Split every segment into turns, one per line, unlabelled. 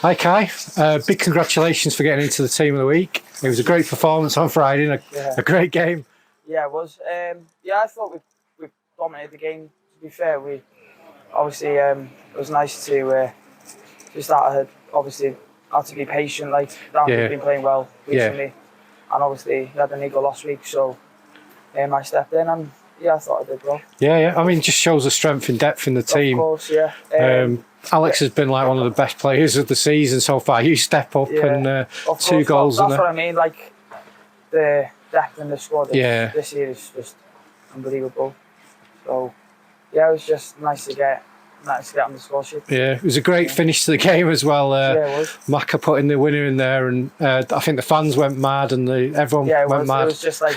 Hi Kai, big congratulations for getting into the team of the week. It was a great performance on Friday and a great game.
Yeah, it was. I thought we dominated the game. To be fair, we obviously it was nice to just obviously had to be patient. Like Dan's been playing well recently, and obviously he had an eagle last week, so I stepped in and I thought I did well.
Yeah. I mean, it just shows the strength and depth in the team.
Of course, yeah.
Alex has been like one of the best players of the season so far. You step up and 2 goals.
That's what I mean. Like the depth in the squad this year is just unbelievable. So it was just nice to get on the score sheet. Yeah,
it was a great finish to the game as well.
It was.
Maka putting the winner in there, and I think the fans went mad and everyone went mad.
It was just like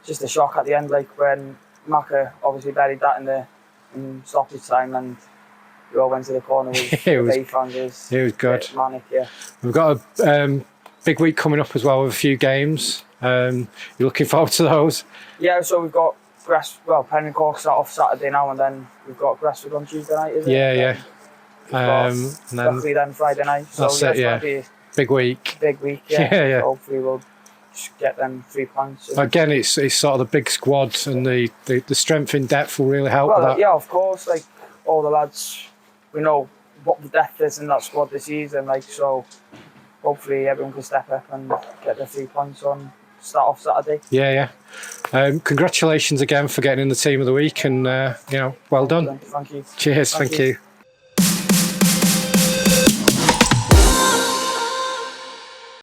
just a shock at the end, like when Maka obviously buried that in stoppage time, and we all went to the corner with the Bay fans. It was
good.
Manic,
We've got a big week coming up as well with a few games. You're looking forward to those?
Yeah, so we've got Penn and Cork start off Saturday now, and then we've got Gresswood on Tuesday night, isn't it?
Yeah.
And then Friday night. So
that's it, yeah. Big week.
Yeah. So hopefully we'll just get them 3 points.
Again, it's sort of the big squad, and the strength in depth will really help with that.
Yeah, of course. Like all the lads, we know what the depth is in that squad this season. Like, so hopefully everyone can step up and get the 3 points on start off Saturday.
Yeah. Congratulations again for getting in the team of the week, and well done.
Thank you.
Cheers. Thank you.